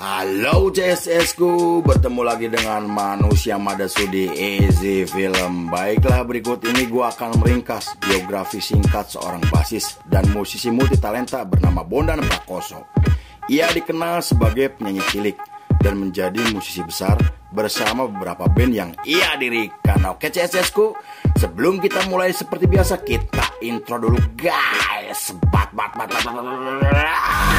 Halo CSS ku, bertemu lagi dengan manusia Madasu di Easy Film. Baiklah, berikut ini gua akan meringkas biografi singkat seorang basis dan musisi multitalenta bernama Bondan Prakoso. Ia dikenal sebagai penyanyi cilik dan menjadi musisi besar bersama beberapa band yang ia dirikan. Oke CSS ku, sebelum kita mulai seperti biasa, kita intro dulu guys.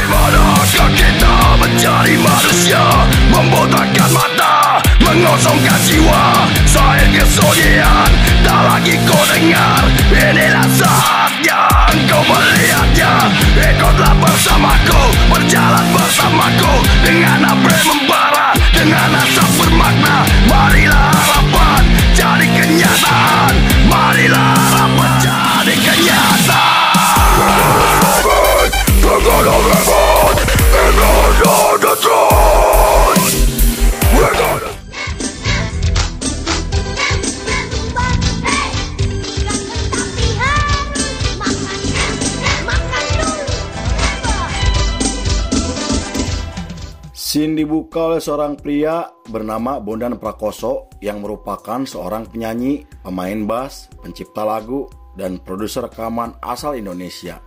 Dimanakah kita mencari manusia, membotakkan mata, mengosongkan jiwa, saya kesunyian, tak lagi kau dengar. Inilah saatnya engkau melihatnya. Ikutlah bersamaku, berjalan bersamaku, dengan apa yang membara, dengan asap bermakna. Marilah harapan jadi kenyataan, marilah harapan jadi kenyataan. We're gonna revolt, we're gonna destroy, we're gonna. Scene dibuka oleh seorang pria bernama Bondan Prakoso yang merupakan seorang penyanyi, pemain bass, pencipta lagu, dan produser rekaman asal Indonesia.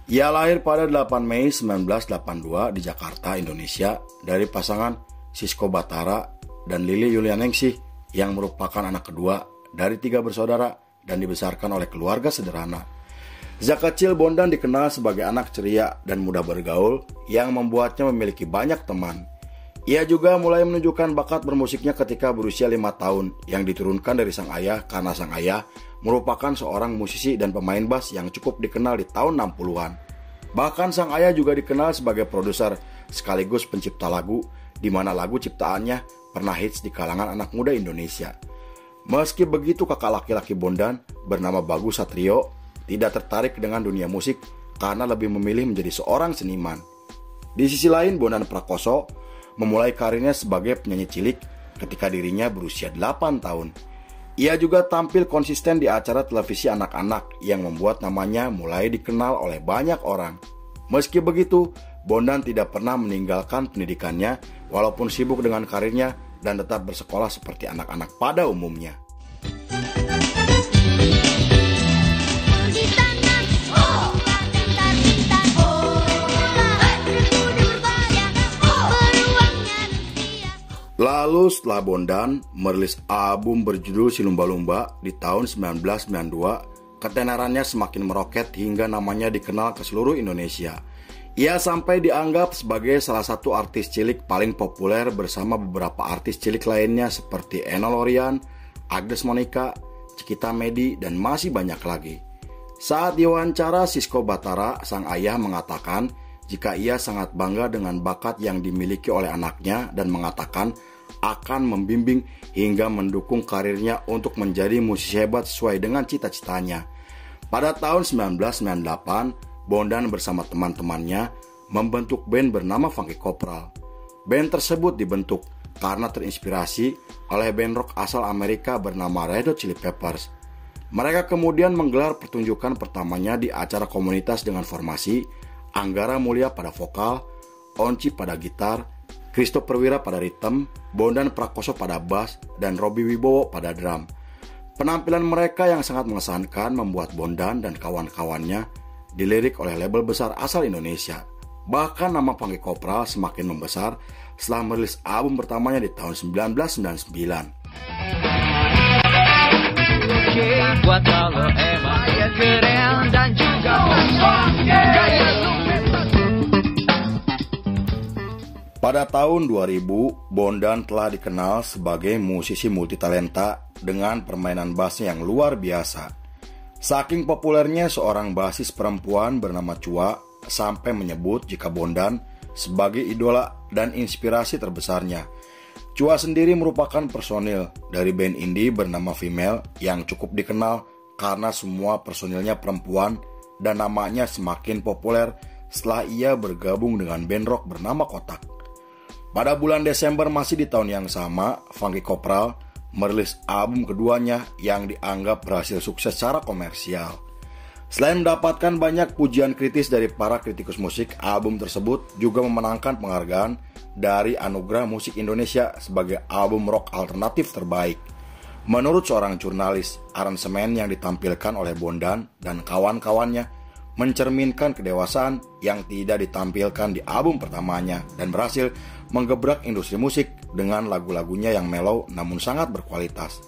Ia lahir pada 8 Mei 1982 di Jakarta, Indonesia, dari pasangan Sisko Batara dan Lili Yulianingsih yang merupakan anak kedua dari 3 bersaudara dan dibesarkan oleh keluarga sederhana. Sejak kecil Bondan dikenal sebagai anak ceria dan mudah bergaul yang membuatnya memiliki banyak teman. Ia juga mulai menunjukkan bakat bermusiknya ketika berusia 5 tahun yang diturunkan dari sang ayah karena sang ayah merupakan seorang musisi dan pemain bass yang cukup dikenal di tahun 60-an. Bahkan sang ayah juga dikenal sebagai produser sekaligus pencipta lagu, di mana lagu ciptaannya pernah hits di kalangan anak muda Indonesia. Meski begitu, kakak laki-laki Bondan bernama Bagus Satrio tidak tertarik dengan dunia musik karena lebih memilih menjadi seorang seniman. Di sisi lain, Bondan Prakoso memulai karirnya sebagai penyanyi cilik ketika dirinya berusia 8 tahun. Ia juga tampil konsisten di acara televisi anak-anak yang membuat namanya mulai dikenal oleh banyak orang. Meski begitu, Bondan tidak pernah meninggalkan pendidikannya walaupun sibuk dengan karirnya dan tetap bersekolah seperti anak-anak pada umumnya. Lalu setelah Bondan merilis album berjudul Si Lumba-Lumba di tahun 1992, ketenarannya semakin meroket hingga namanya dikenal ke seluruh Indonesia. Ia sampai dianggap sebagai salah satu artis cilik paling populer bersama beberapa artis cilik lainnya seperti Enno Lorian, Agnes Monica, Cikita Medi, dan masih banyak lagi. Saat diwawancara Sisko Batara, sang ayah mengatakan jika ia sangat bangga dengan bakat yang dimiliki oleh anaknya dan mengatakan akan membimbing hingga mendukung karirnya untuk menjadi musisi hebat sesuai dengan cita-citanya. Pada tahun 1998, Bondan bersama teman-temannya membentuk band bernama Funky Kopral. Band tersebut dibentuk karena terinspirasi oleh band rock asal Amerika bernama Red Hot Chili Peppers. Mereka kemudian menggelar pertunjukan pertamanya di acara komunitas dengan formasi Anggara Mulia pada vokal, Onci pada gitar, Christo Perwira pada ritme, Bondan Prakoso pada bass, dan Robi Wibowo pada drum. Penampilan mereka yang sangat mengesankan membuat Bondan dan kawan-kawannya dilirik oleh label besar asal Indonesia. Bahkan nama Funky Kopral semakin membesar setelah merilis album pertamanya di tahun 1999. Buat kalau emang dia keren dan juga pada tahun 2000, Bondan telah dikenal sebagai musisi multitalenta dengan permainan bassnya yang luar biasa. Saking populernya, seorang bassis perempuan bernama Chua sampai menyebut jika Bondan sebagai idola dan inspirasi terbesarnya. Chua sendiri merupakan personil dari band indie bernama Female yang cukup dikenal karena semua personilnya perempuan dan namanya semakin populer setelah ia bergabung dengan band rock bernama Kotak. Pada bulan Desember masih di tahun yang sama, Funky Kopral merilis album keduanya yang dianggap berhasil sukses secara komersial. Selain mendapatkan banyak pujian kritis dari para kritikus musik, album tersebut juga memenangkan penghargaan dari Anugerah Musik Indonesia sebagai album rock alternatif terbaik. Menurut seorang jurnalis, aransemen yang ditampilkan oleh Bondan dan kawan-kawannya mencerminkan kedewasaan yang tidak ditampilkan di album pertamanya dan berhasil menggebrak industri musik dengan lagu-lagunya yang mellow namun sangat berkualitas.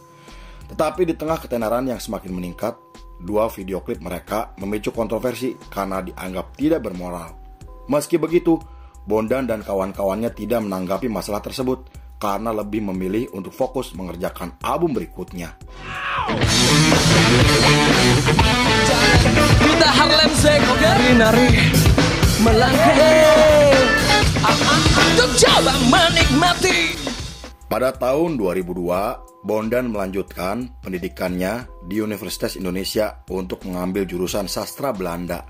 Tetapi di tengah ketenaran yang semakin meningkat, dua video klip mereka memicu kontroversi karena dianggap tidak bermoral. Meski begitu, Bondan dan kawan-kawannya tidak menanggapi masalah tersebut karena lebih memilih untuk fokus mengerjakan album berikutnya. Kita Harlem Shake, nari melangkah, untuk coba menikmati. Pada tahun 2002, Bondan melanjutkan pendidikannya di Universitas Indonesia untuk mengambil jurusan sastra Belanda.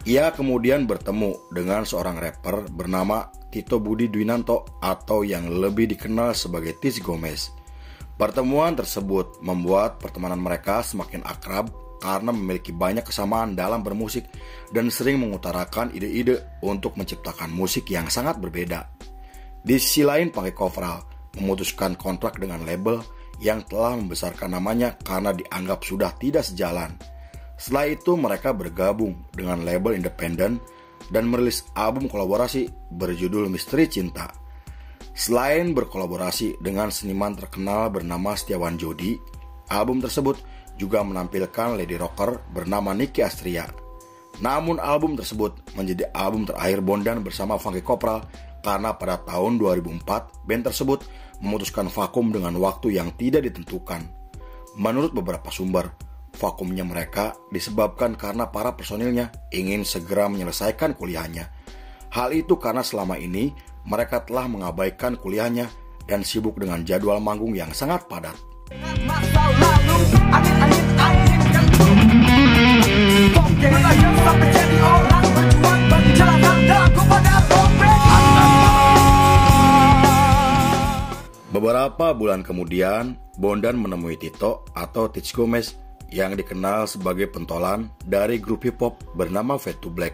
Ia kemudian bertemu dengan seorang rapper bernama Tito Budi Dwinanto atau yang lebih dikenal sebagai Tis Gomez. Pertemuan tersebut membuat pertemanan mereka semakin akrab karena memiliki banyak kesamaan dalam bermusik dan sering mengutarakan ide-ide untuk menciptakan musik yang sangat berbeda. Di sisi lain, Funky Kopral memutuskan kontrak dengan label yang telah membesarkan namanya karena dianggap sudah tidak sejalan. Setelah itu mereka bergabung dengan label independen dan merilis album kolaborasi berjudul Misteri Cinta. Selain berkolaborasi dengan seniman terkenal bernama Setiawan Jodi, album tersebut juga menampilkan lady rocker bernama Nicky Astria. Namun album tersebut menjadi album terakhir Bondan bersama Funky Kopral karena pada tahun 2004 band tersebut memutuskan vakum dengan waktu yang tidak ditentukan. Menurut beberapa sumber, vakumnya mereka disebabkan karena para personilnya ingin segera menyelesaikan kuliahnya. Hal itu karena selama ini mereka telah mengabaikan kuliahnya dan sibuk dengan jadwal manggung yang sangat padat. Beberapa bulan kemudian, Bondan menemui Tito atau Tis Gomez yang dikenal sebagai pentolan dari grup hip hop bernama Fade to Black.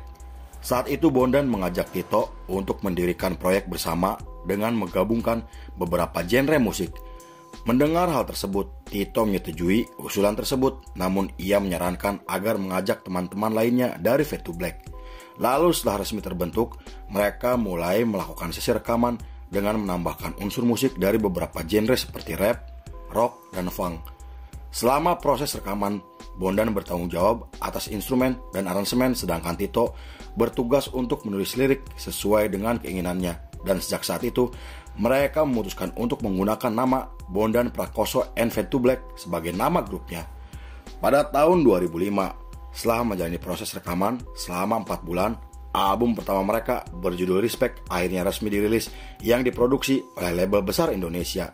Saat itu Bondan mengajak Tito untuk mendirikan proyek bersama dengan menggabungkan beberapa genre musik. Mendengar hal tersebut, Tito menyetujui usulan tersebut, namun ia menyarankan agar mengajak teman-teman lainnya dari Fade to Black. Lalu setelah resmi terbentuk, mereka mulai melakukan sesi rekaman dengan menambahkan unsur musik dari beberapa genre seperti rap, rock, dan funk. Selama proses rekaman, Bondan bertanggung jawab atas instrumen dan aransemen, sedangkan Tito bertugas untuk menulis lirik sesuai dengan keinginannya. Dan sejak saat itu, mereka memutuskan untuk menggunakan nama Bondan Prakoso and Fade to Black sebagai nama grupnya. Pada tahun 2005, setelah menjalani proses rekaman selama 4 bulan, album pertama mereka berjudul Respect akhirnya resmi dirilis yang diproduksi oleh label besar Indonesia.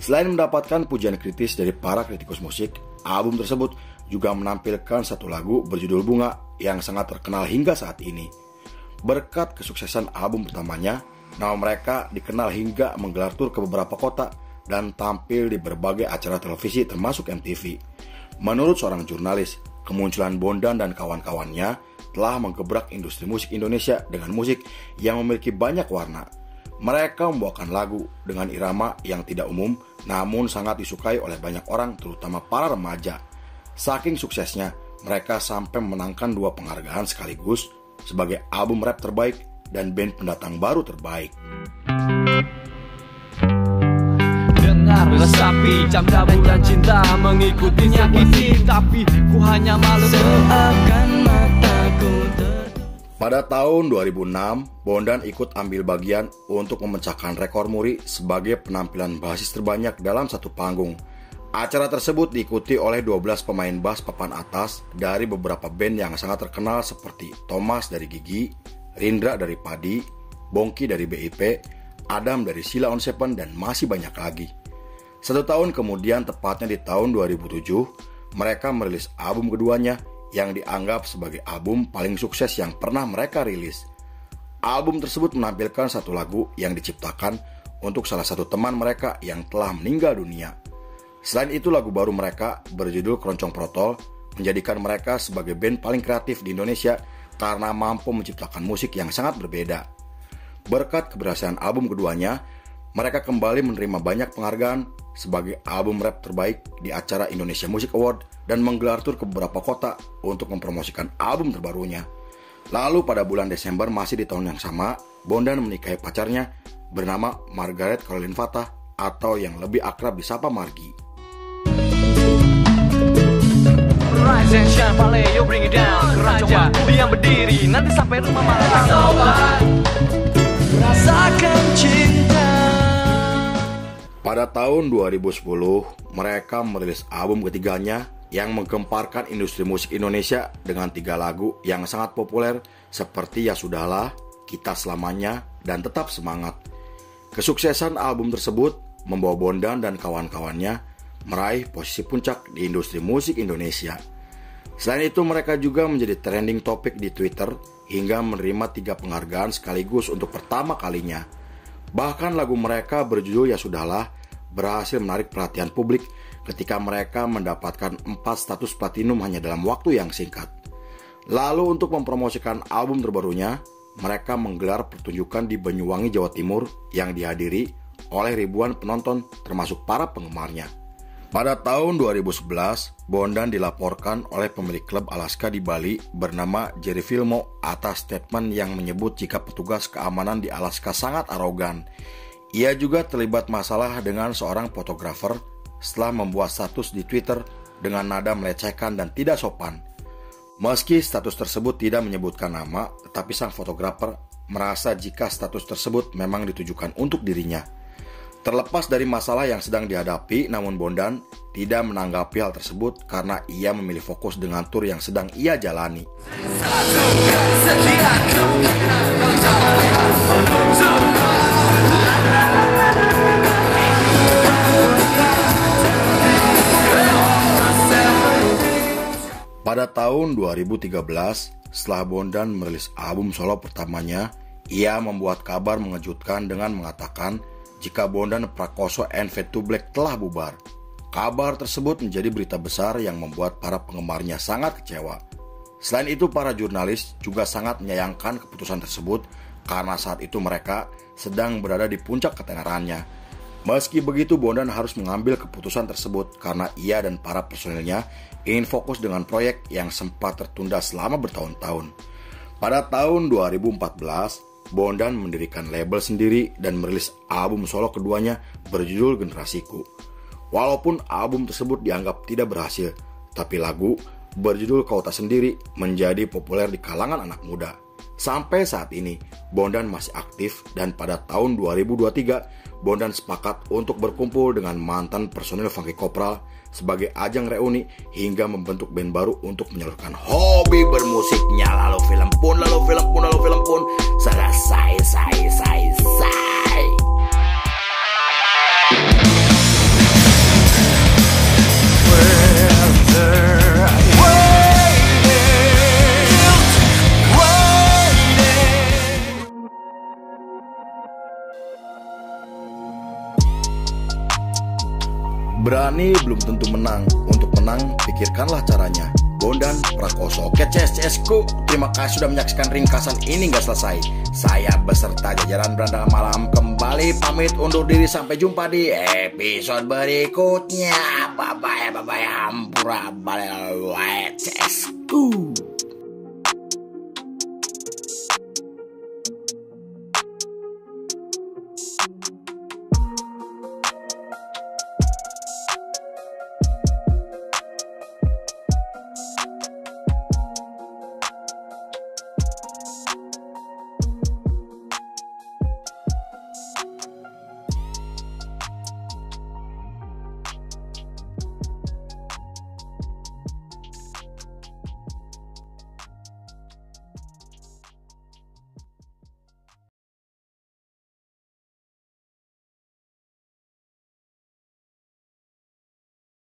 Selain mendapatkan pujian kritis dari para kritikus musik, album tersebut juga menampilkan satu lagu berjudul Bunga yang sangat terkenal hingga saat ini. Berkat kesuksesan album pertamanya, nama mereka dikenal hingga menggelar tur ke beberapa kota dan tampil di berbagai acara televisi termasuk MTV. Menurut seorang jurnalis, kemunculan Bondan dan kawan-kawannya telah menggebrak industri musik Indonesia dengan musik yang memiliki banyak warna. Mereka membawakan lagu dengan irama yang tidak umum namun sangat disukai oleh banyak orang, terutama para remaja. Saking suksesnya, mereka sampai memenangkan 2 penghargaan sekaligus sebagai album rap terbaik dan band pendatang baru terbaik. Dengar resapi jam kabut dan cinta mengikutinya kini, tapi ku hanya malu seakan mataku Pada tahun 2006, Bondan ikut ambil bagian untuk memecahkan rekor muri sebagai penampilan bassis terbanyak dalam satu panggung. Acara tersebut diikuti oleh 12 pemain bass papan atas dari beberapa band yang sangat terkenal seperti Thomas dari Gigi, Rindra dari Padi, Bongki dari BIP, Adam dari Sheila on Seven, dan masih banyak lagi. 1 tahun kemudian, tepatnya di tahun 2007, mereka merilis album keduanya yang dianggap sebagai album paling sukses yang pernah mereka rilis. Album tersebut menampilkan satu lagu yang diciptakan untuk salah satu teman mereka yang telah meninggal dunia. Selain itu, lagu baru mereka berjudul Keroncong Protol menjadikan mereka sebagai band paling kreatif di Indonesia karena mampu menciptakan musik yang sangat berbeda. Berkat keberhasilan album keduanya, mereka kembali menerima banyak penghargaan sebagai album rap terbaik di acara Indonesia Music Award dan menggelar tur ke beberapa kota untuk mempromosikan album terbarunya. Lalu pada bulan Desember masih di tahun yang sama, Bondan menikahi pacarnya bernama Margaret Caroline Fatah atau yang lebih akrab disapa Margi. Rise and shine, Paleo bring it down. Raja yang berdiri, nanti sampai rumah malam. Sobat, rasakan cinta. Pada tahun 2010, mereka merilis album ketiganya yang menggemparkan industri musik Indonesia dengan 3 lagu yang sangat populer seperti Ya Sudahlah, Kita Selamanya, dan Tetap Semangat. Kesuksesan album tersebut membawa Bondan dan kawan-kawannya meraih posisi puncak di industri musik Indonesia. Selain itu, mereka juga menjadi trending topik di Twitter hingga menerima 3 penghargaan sekaligus untuk pertama kalinya. Bahkan lagu mereka berjudul Ya Sudahlah berhasil menarik perhatian publik ketika mereka mendapatkan 4 status platinum hanya dalam waktu yang singkat. Lalu untuk mempromosikan album terbarunya, mereka menggelar pertunjukan di Banyuwangi, Jawa Timur yang dihadiri oleh ribuan penonton termasuk para penggemarnya. Pada tahun 2011, Bondan dilaporkan oleh pemilik klub Alaska di Bali bernama Jerry Filmo atas statement yang menyebut jika petugas keamanan di Alaska sangat arogan. Ia juga terlibat masalah dengan seorang fotografer setelah membuat status di Twitter dengan nada melecehkan dan tidak sopan. Meski status tersebut tidak menyebutkan nama, tetapi sang fotografer merasa jika status tersebut memang ditujukan untuk dirinya. Terlepas dari masalah yang sedang dihadapi, namun Bondan tidak menanggapi hal tersebut karena ia memilih fokus dengan tur yang sedang ia jalani. Pada tahun 2013, setelah Bondan merilis album solo pertamanya, ia membuat kabar mengejutkan dengan mengatakan jika Bondan Prakoso and Fade to Black telah bubar. Kabar tersebut menjadi berita besar yang membuat para penggemarnya sangat kecewa. Selain itu, para jurnalis juga sangat menyayangkan keputusan tersebut karena saat itu mereka sedang berada di puncak ketenarannya. Meski begitu, Bondan harus mengambil keputusan tersebut karena ia dan para personilnya ingin fokus dengan proyek yang sempat tertunda selama bertahun-tahun. Pada tahun 2014, Bondan mendirikan label sendiri dan merilis album solo keduanya berjudul Generasiku. Walaupun album tersebut dianggap tidak berhasil, tapi lagu berjudul Kau Tak Sendiri menjadi populer di kalangan anak muda. Sampai saat ini, Bondan masih aktif dan pada tahun 2023, Bondan sepakat untuk berkumpul dengan mantan personil Funky Kopral sebagai ajang reuni hingga membentuk band baru untuk menyalurkan hobi bermusiknya. Lalu film pun selesai. Berani belum tentu menang. Untuk menang, pikirkanlah caranya. Bondan Prakoso. Oke CSCSku, terima kasih sudah menyaksikan ringkasan ini nggak selesai. Saya beserta jajaran Beranda Malam kembali pamit undur diri. Sampai jumpa di episode berikutnya. Bye bye, hampura balik CSCSku.